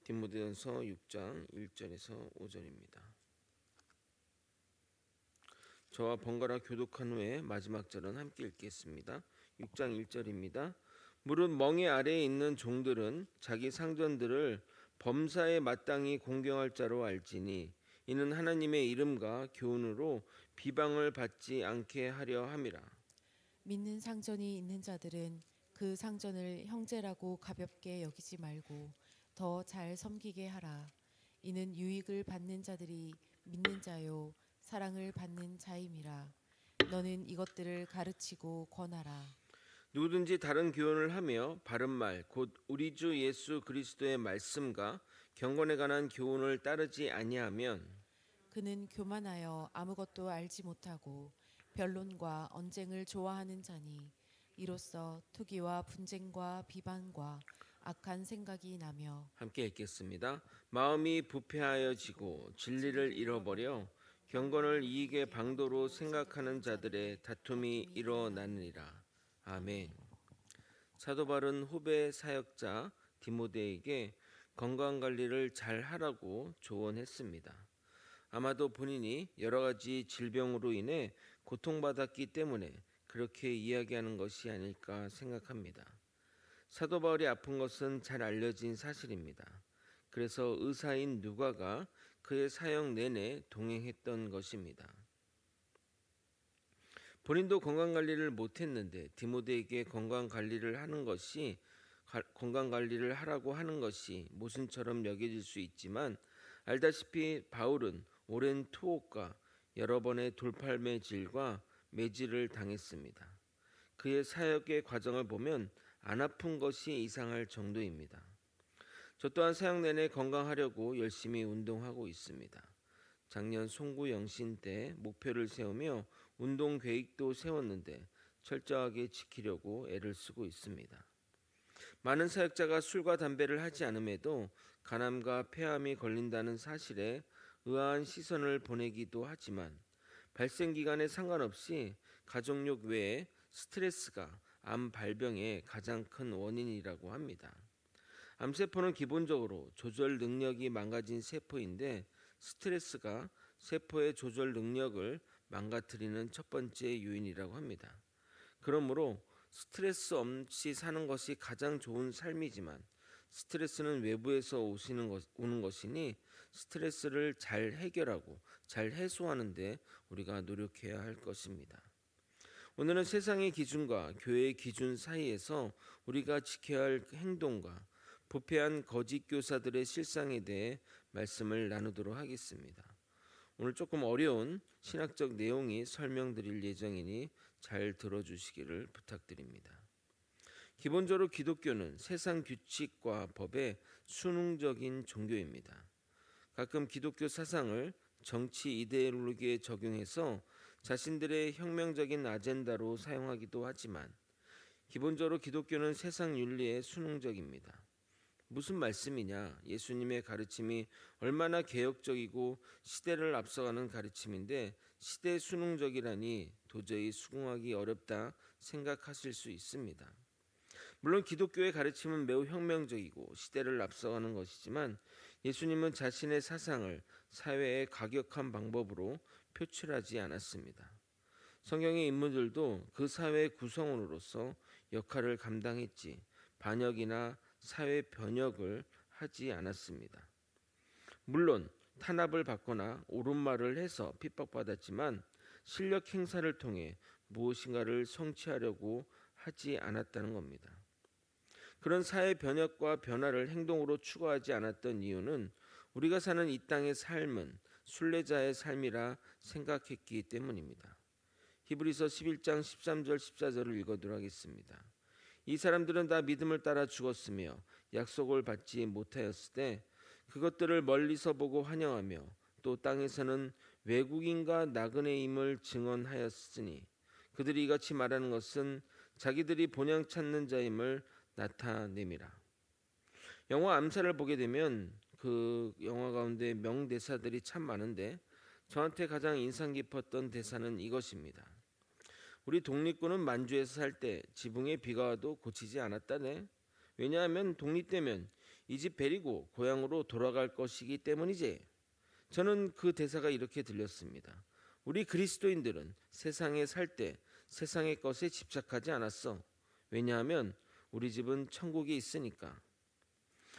디모데전서 6장 1절에서 5절입니다. 저와 번갈아 교독한 후에 마지막 절은 함께 읽겠습니다. 6장 1절입니다. 무릇 멍에 아래에 있는 종들은 자기 상전들을 범사에 마땅히 공경할 자로 알지니 이는 하나님의 이름과 교훈으로 비방을 받지 않게 하려 함이라. 믿는 상전이 있는 자들은 그 상전을 형제라고 가볍게 여기지 말고 더 잘 섬기게 하라. 이는 유익을 받는 자들이 믿는 자요 사랑을 받는 자임이라. 너는 이것들을 가르치고 권하라. 누구든지 다른 교훈을 하며 바른 말 곧 우리 주 예수 그리스도의 말씀과 경건에 관한 교훈을 따르지 아니하면 그는 교만하여 아무것도 알지 못하고 변론과 언쟁을 좋아하는 자니 이로써 투기와 분쟁과 비방과 악한 생각이 나며 함께 읽겠습니다. 마음이 부패하여지고 진리를 잃어버려 경건을 이익의 방도로 생각하는 자들의 다툼이 일어나느니라. 아멘. 사도 바울은 후배 사역자 디모데에게 건강 관리를 잘 하라고 조언했습니다. 아마도 본인이 여러 가지 질병으로 인해 고통받았기 때문에 그렇게 이야기하는 것이 아닐까 생각합니다. 사도 바울이 아픈 것은 잘 알려진 사실입니다. 그래서 의사인 누가가 그의 사역 내내 동행했던 것입니다. 본인도 건강 관리를 못했는데 디모데에게 건강 관리를 하라고 하는 것이 모순처럼 여겨질 수 있지만 알다시피 바울은 오랜 투옥과 여러 번의 돌팔매질과 매질을 당했습니다. 그의 사역의 과정을 보면 안 아픈 것이 이상할 정도입니다. 저 또한 사역 내내 건강하려고 열심히 운동하고 있습니다. 작년 송구영신 때 목표를 세우며 운동 계획도 세웠는데 철저하게 지키려고 애를 쓰고 있습니다. 많은 사역자가 술과 담배를 하지 않음에도 간암과 폐암이 걸린다는 사실에 의아한 시선을 보내기도 하지만 발생 기간에 상관없이 가족력 외에 스트레스가 암 발병의 가장 큰 원인이라고 합니다. 암세포는 기본적으로 조절 능력이 망가진 세포인데 스트레스가 세포의 조절 능력을 망가뜨리는 첫 번째 요인이라고 합니다. 그러므로 스트레스 없이 사는 것이 가장 좋은 삶이지만 스트레스는 외부에서 오는 것이니 스트레스를 잘 해결하고 잘 해소하는 데 우리가 노력해야 할 것입니다. 오늘은 세상의 기준과 교회의 기준 사이에서 우리가 지켜야 할 행동과 부패한 거짓 교사들의 실상에 대해 말씀을 나누도록 하겠습니다. 오늘 조금 어려운 신학적 내용이 설명드릴 예정이니 잘 들어주시기를 부탁드립니다. 기본적으로 기독교는 세상 규칙과 법의 순응적인 종교입니다. 가끔 기독교 사상을 정치 이데올로기에 적용해서 자신들의 혁명적인 아젠다로 사용하기도 하지만 기본적으로 기독교는 세상 윤리에 순응적입니다. 무슨 말씀이냐? 예수님의 가르침이 얼마나 개혁적이고 시대를 앞서가는 가르침인데 시대 순응적이라니 도저히 수긍하기 어렵다 생각하실 수 있습니다. 물론 기독교의 가르침은 매우 혁명적이고 시대를 앞서가는 것이지만 예수님은 자신의 사상을 사회의 과격한 방법으로 표출하지 않았습니다. 성경의 인물들도 그 사회의 구성원으로서 역할을 감당했지 반역이나 사회 변혁을 하지 않았습니다. 물론 탄압을 받거나 옳은 말을 해서 핍박받았지만 실력 행사를 통해 무엇인가를 성취하려고 하지 않았다는 겁니다. 그런 사회 변혁과 변화를 행동으로 추구하지 않았던 이유는 우리가 사는 이 땅의 삶은 순례자의 삶이라 생각했기 때문입니다. 히브리서 11장 13절 14절을 읽어드리도록 하겠습니다. 이 사람들은 다 믿음을 따라 죽었으며 약속을 받지 못하였을 때 그것들을 멀리서 보고 환영하며 또 땅에서는 외국인과 나그네임을 증언하였으니 그들이 이같이 말하는 것은 자기들이 본향 찾는 자임을 나타냄이라. 영화 암살을 보게 되면 그 영화 가운데 명대사들이 참 많은데 저한테 가장 인상 깊었던 대사는 이것입니다. 우리 독립군은 만주에서 살 때 지붕에 비가 와도 고치지 않았다네. 왜냐하면 독립되면 이 집 베리고 고향으로 돌아갈 것이기 때문이지. 저는 그 대사가 이렇게 들렸습니다. 우리 그리스도인들은 세상에 살 때 세상의 것에 집착하지 않았어. 왜냐하면 우리 집은 천국에 있으니까.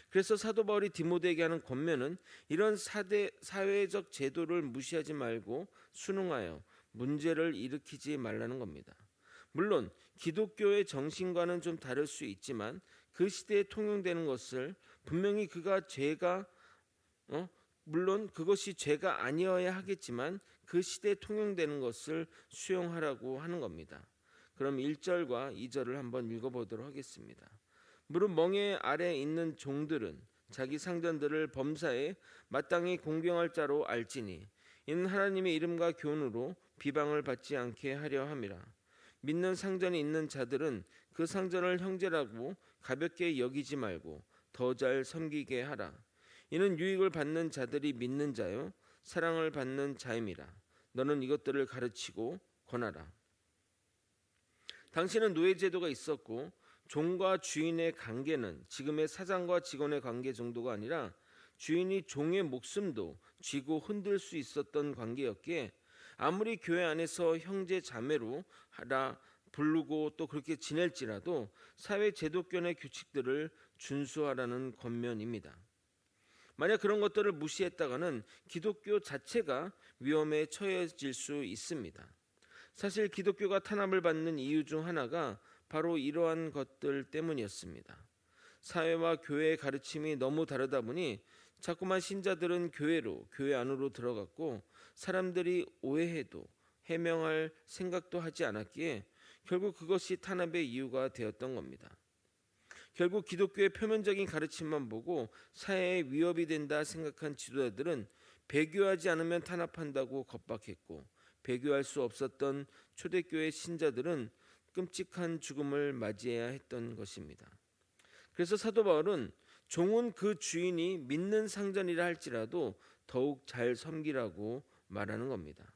그래서 사도 바울이 디모데에게 하는 권면은 이런 사회적 제도를 무시하지 말고 순응하여 문제를 일으키지 말라는 겁니다. 물론 기독교의 정신과는 좀 다를 수 있지만 그 시대에 통용되는 것을 분명히 어? 물론 그것이 죄가 아니어야 하겠지만 그 시대에 통용되는 것을 수용하라고 하는 겁니다. 그럼 1절과 2절을 한번 읽어보도록 하겠습니다. 무릇 멍에 아래 있는 종들은 자기 상전들을 범사에 마땅히 공경할 자로 알지니 이는 하나님의 이름과 교훈으로 비방을 받지 않게 하려 함이라. 믿는 상전이 있는 자들은 그 상전을 형제라고 가볍게 여기지 말고 더 잘 섬기게 하라. 이는 유익을 받는 자들이 믿는 자요 사랑을 받는 자임이라. 너는 이것들을 가르치고 권하라. 당시는 노예 제도가 있었고 종과 주인의 관계는 지금의 사장과 직원의 관계 정도가 아니라 주인이 종의 목숨도 쥐고 흔들 수 있었던 관계였기에 아무리 교회 안에서 형제 자매로 하라 부르고 또 그렇게 지낼지라도 사회 제도권의 규칙들을 준수하라는 권면입니다. 만약 그런 것들을 무시했다가는 기독교 자체가 위험에 처해질 수 있습니다. 사실 기독교가 탄압을 받는 이유 중 하나가 바로 이러한 것들 때문이었습니다. 사회와 교회의 가르침이 너무 다르다 보니 자꾸만 신자들은 교회 안으로 들어갔고 사람들이 오해해도 해명할 생각도 하지 않았기에 결국 그것이 탄압의 이유가 되었던 겁니다. 결국 기독교의 표면적인 가르침만 보고 사회에 위협이 된다 생각한 지도자들은 배교하지 않으면 탄압한다고 겁박했고 배교할 수 없었던 초대교회 신자들은 끔찍한 죽음을 맞이해야 했던 것입니다. 그래서 사도 바울은 종은 그 주인이 믿는 상전이라 할지라도 더욱 잘 섬기라고 말하는 겁니다.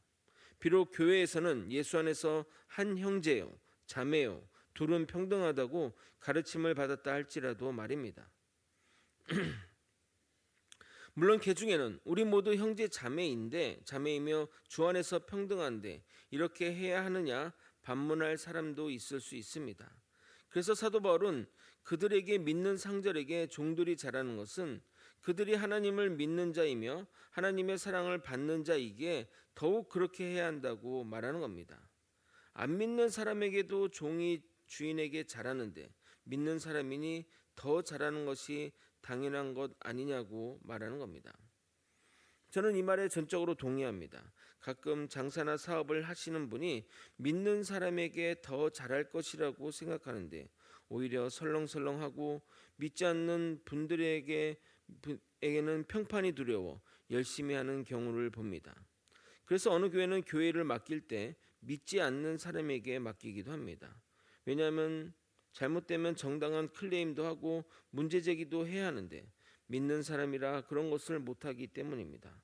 비록 교회에서는 예수 안에서 한 형제요, 자매요, 둘은 평등하다고 가르침을 받았다 할지라도 말입니다. 물론 개 중에는 우리 모두 형제 자매이며 주 안에서 평등한데 이렇게 해야 하느냐 반문할 사람도 있을 수 있습니다. 그래서 사도 바울은 그들에게 믿는 상절에게 종들이 잘하는 것은 그들이 하나님을 믿는 자이며 하나님의 사랑을 받는 자이기에 더욱 그렇게 해야 한다고 말하는 겁니다. 안 믿는 사람에게도 종이 주인에게 잘하는데 믿는 사람이니 더 잘하는 것이 당연한 것 아니냐고 말하는 겁니다. 저는 이 말에 전적으로 동의합니다. 가끔 장사나 사업을 하시는 분이 믿는 사람에게 더 잘할 것이라고 생각하는데 오히려 설렁설렁하고 믿지 않는 분들에게는 평판이 두려워 열심히 하는 경우를 봅니다. 그래서 어느 교회는 교회를 맡길 때 믿지 않는 사람에게 맡기기도 합니다. 왜냐하면 잘못되면 정당한 클레임도 하고 문제 제기도 해야 하는데 믿는 사람이라 그런 것을 못하기 때문입니다.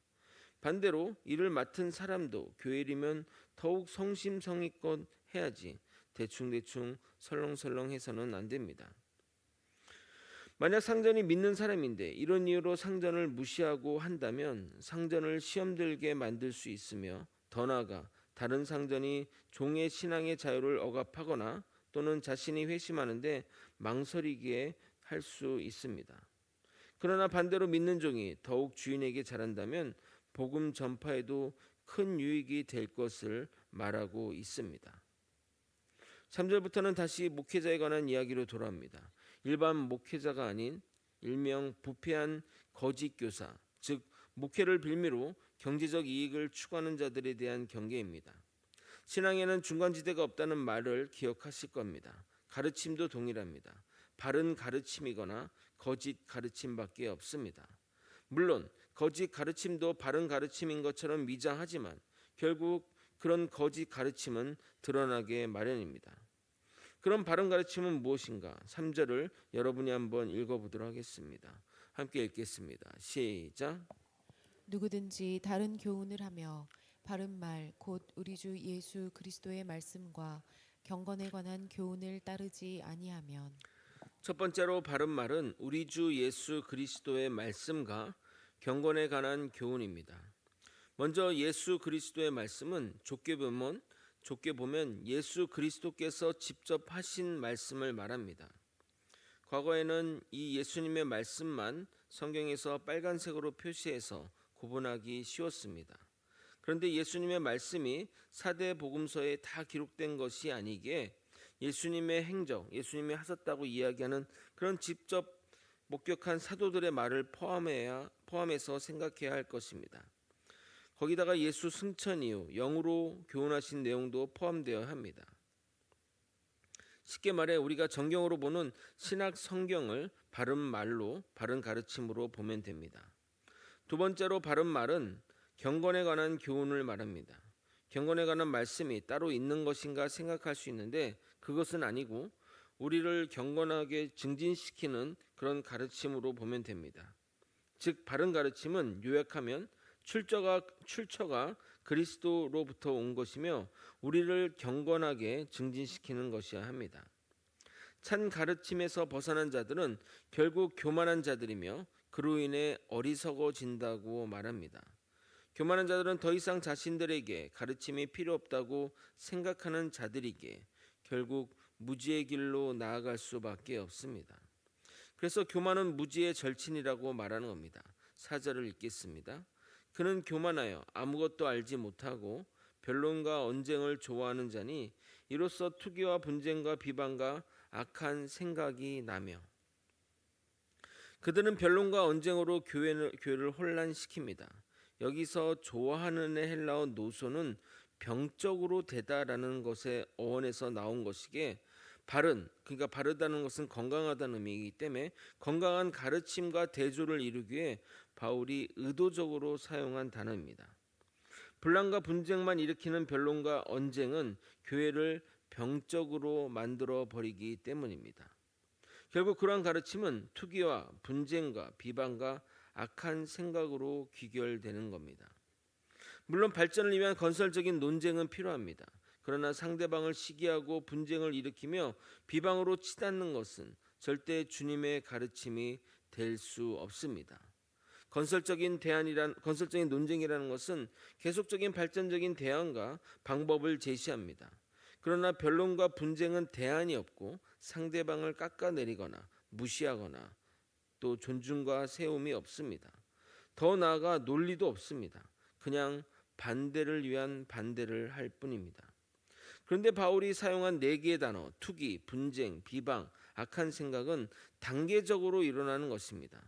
반대로 일을 맡은 사람도 교회이면 더욱 성심성의껏 해야지 대충대충 설렁설렁해서는 안 됩니다. 만약 상전이 믿는 사람인데 이런 이유로 상전을 무시하고 한다면 상전을 시험들게 만들 수 있으며 더 나아가 다른 상전이 종의 신앙의 자유를 억압하거나 또는 자신이 회심하는데 망설이게 할 수 있습니다. 그러나 반대로 믿는 종이 더욱 주인에게 잘한다면 복음 전파에도 큰 유익이 될 것을 말하고 있습니다. 3절부터는 다시 목회자에 관한 이야기로 돌아옵니다. 일반 목회자가 아닌 일명 부패한 거짓 교사, 즉 목회를 빌미로 경제적 이익을 추구하는 자들에 대한 경계입니다. 신앙에는 중간지대가 없다는 말을 기억하실 겁니다. 가르침도 동일합니다. 바른 가르침이거나 거짓 가르침밖에 없습니다. 물론 거짓 가르침도 바른 가르침인 것처럼 위장하지만 결국 그런 거짓 가르침은 드러나게 마련입니다. 그럼 바른 가르침은 무엇인가? 3절을 여러분이 한번 읽어보도록 하겠습니다. 함께 읽겠습니다. 시작. 누구든지 다른 교훈을 하며 바른 말 곧 우리 주 예수 그리스도의 말씀과 경건에 관한 교훈을 따르지 아니하면 첫 번째로 바른 말은 우리 주 예수 그리스도의 말씀과 경건에 관한 교훈입니다. 먼저 예수 그리스도의 말씀은 좁게 보면 예수 그리스도께서 직접 하신 말씀을 말합니다. 과거에는 이 예수님의 말씀만 성경에서 빨간색으로 표시해서 구분하기 쉬웠습니다. 그런데 예수님의 말씀이 사대 복음서에 다 기록된 것이 아니기에 예수님의 행적, 예수님이 하셨다고 이야기하는 그런 직접 목격한 사도들의 말을 포함해서 생각해야 할 것입니다. 거기다가 예수 승천 이후 영으로 교훈하신 내용도 포함되어야 합니다. 쉽게 말해 우리가 정경으로 보는 신약 성경을 바른 말로, 바른 가르침으로 보면 됩니다. 두 번째로 바른 말은 경건에 관한 교훈을 말합니다. 경건에 관한 말씀이 따로 있는 것인가 생각할 수 있는데 그것은 아니고 우리를 경건하게 증진시키는 그런 가르침으로 보면 됩니다. 즉 바른 가르침은 요약하면 출처가 그리스도로부터 온 것이며 우리를 경건하게 증진시키는 것이어야 합니다. 찬 가르침에서 벗어난 자들은 결국 교만한 자들이며 그로 인해 어리석어진다고 말합니다. 교만한 자들은 더 이상 자신들에게 가르침이 필요 없다고 생각하는 자들이기에 결국 무지의 길로 나아갈 수밖에 없습니다. 그래서 교만은 무지의 절친이라고 말하는 겁니다. 4절을 읽겠습니다. 그는 교만하여 아무것도 알지 못하고 변론과 언쟁을 좋아하는 자니 이로써 투기와 분쟁과 비방과 악한 생각이 나며 그들은 변론과 언쟁으로 교회를 혼란시킵니다. 여기서 좋아하는의 헬라어 노소는 병적으로 되다라는 것의 어원에서 나온 것이기에 그러니까 바르다는 것은 건강하다는 의미이기 때문에 건강한 가르침과 대조를 이루기 위해 바울이 의도적으로 사용한 단어입니다. 분란과 분쟁만 일으키는 변론과 언쟁은 교회를 병적으로 만들어 버리기 때문입니다. 결국 그러한 가르침은 투기와 분쟁과 비방과 악한 생각으로 귀결되는 겁니다. 물론 발전을 위한 건설적인 논쟁은 필요합니다. 그러나 상대방을 시기하고 분쟁을 일으키며 비방으로 치닫는 것은 절대 주님의 가르침이 될 수 없습니다. 건설적인 논쟁이라는 것은 계속적인 발전적인 대안과 방법을 제시합니다. 그러나 변론과 분쟁은 대안이 없고 상대방을 깎아내리거나 무시하거나 또 존중과 세움이 없습니다. 더 나아가 논리도 없습니다. 그냥 반대를 위한 반대를 할 뿐입니다. 그런데 바울이 사용한 4개의 단어, 투기, 분쟁, 비방, 악한 생각은 단계적으로 일어나는 것입니다.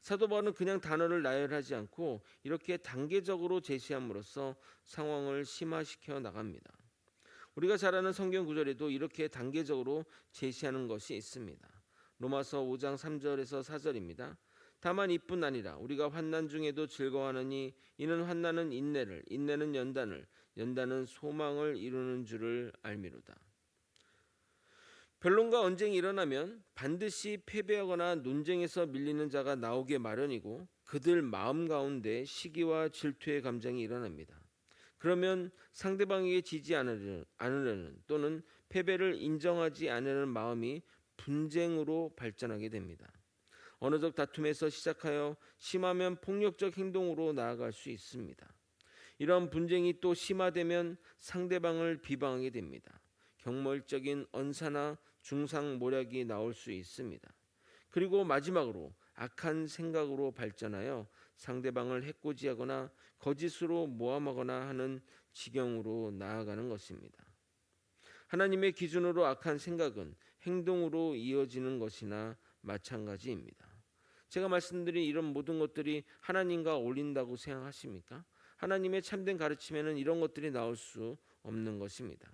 사도 바울은 그냥 단어를 나열하지 않고 이렇게 단계적으로 제시함으로써 상황을 심화시켜 나갑니다. 우리가 잘 아는 성경 구절에도 이렇게 단계적으로 제시하는 것이 있습니다. 로마서 5장 3절에서 4절입니다. 다만 이뿐 아니라 우리가 환난 중에도 즐거워하느니 이는 환난은 인내를, 인내는 연단을, 연단은 소망을 이루는 줄을 알미로다. 변론과 언쟁이 일어나면 반드시 패배하거나 논쟁에서 밀리는 자가 나오게 마련이고 그들 마음 가운데 시기와 질투의 감정이 일어납니다. 그러면 상대방에게 지지 않으려는 또는 패배를 인정하지 않으려는 마음이 분쟁으로 발전하게 됩니다. 언어적 다툼에서 시작하여 심하면 폭력적 행동으로 나아갈 수 있습니다. 이런 분쟁이 또 심화되면 상대방을 비방하게 됩니다. 경멸적인 언사나 중상모략이 나올 수 있습니다. 그리고 마지막으로 악한 생각으로 발전하여 상대방을 해코지하거나 거짓으로 모함하거나 하는 지경으로 나아가는 것입니다. 하나님의 기준으로 악한 생각은 행동으로 이어지는 것이나 마찬가지입니다. 제가 말씀드린 이런 모든 것들이 하나님과 어울린다고 생각하십니까? 하나님의 참된 가르침에는 이런 것들이 나올 수 없는 것입니다.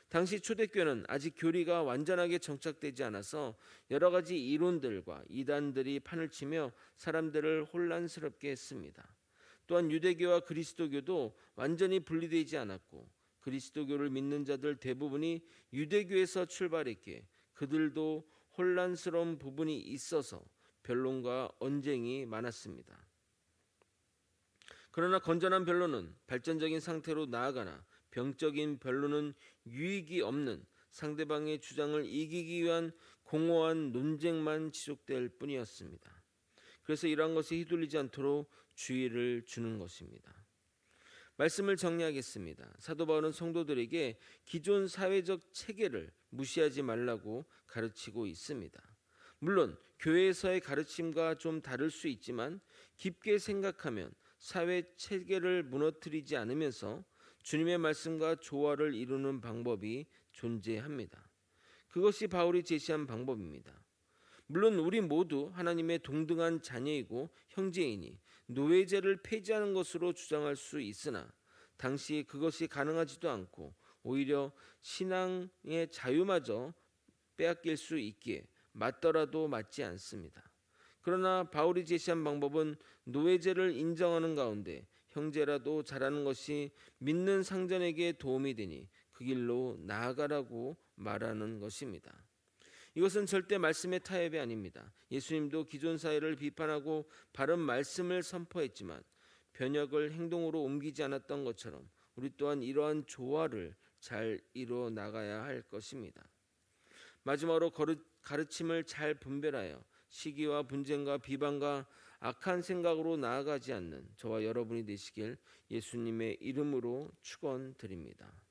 당시 초대교회는 아직 교리가 완전하게 정착되지 않아서 여러 가지 이론들과 이단들이 판을 치며 사람들을 혼란스럽게 했습니다. 또한 유대교와 그리스도교도 완전히 분리되지 않았고 그리스도교를 믿는 자들 대부분이 유대교에서 출발했기에 그들도 혼란스러운 부분이 있어서 변론과 언쟁이 많았습니다. 그러나 건전한 변론은 발전적인 상태로 나아가나 병적인 변론은 유익이 없는 상대방의 주장을 이기기 위한 공허한 논쟁만 지속될 뿐이었습니다. 그래서 이러한 것에 휘둘리지 않도록 주의를 주는 것입니다. 말씀을 정리하겠습니다. 사도 바울은 성도들에게 기존 사회적 체계를 무시하지 말라고 가르치고 있습니다. 물론 교회에서의 가르침과 좀 다를 수 있지만 깊게 생각하면 사회 체계를 무너뜨리지 않으면서 주님의 말씀과 조화를 이루는 방법이 존재합니다. 그것이 바울이 제시한 방법입니다. 물론 우리 모두 하나님의 동등한 자녀이고 형제이니 노예제를 폐지하는 것으로 주장할 수 있으나 당시 그것이 가능하지도 않고 오히려 신앙의 자유마저 빼앗길 수 있기에 맞더라도 맞지 않습니다. 그러나 바울이 제시한 방법은 노예제를 인정하는 가운데 형제라도 잘하는 것이 믿는 상전에게 도움이 되니 그 길로 나아가라고 말하는 것입니다. 이것은 절대 말씀의 타협이 아닙니다. 예수님도 기존 사회를 비판하고 바른 말씀을 선포했지만 변혁을 행동으로 옮기지 않았던 것처럼 우리 또한 이러한 조화를 잘 이루어 나가야 할 것입니다. 마지막으로 가르침을 잘 분별하여 시기와 분쟁과 비방과 악한 생각으로 나아가지 않는 저와 여러분이 되시길 예수님의 이름으로 축원드립니다.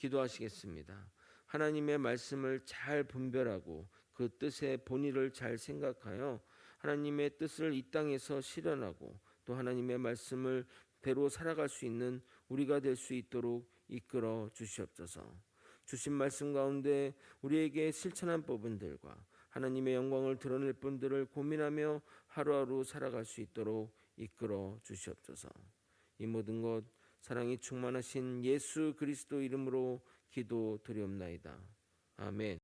기도하시겠습니다. 하나님의 말씀을 잘 분별하고 그 뜻의 본의를 잘 생각하여 하나님의 뜻을 이 땅에서 실현하고 또 하나님의 말씀을 대로 살아갈 수 있는 우리가 될 수 있도록 이끌어 주시옵소서. 주신 말씀 가운데 우리에게 실천한 부분들과 하나님의 영광을 드러낼 분들을 고민하며 하루하루 살아갈 수 있도록 이끌어 주시옵소서. 이 모든 것 사랑이 충만하신 예수 그리스도 이름으로 기도드리옵나이다. 아멘.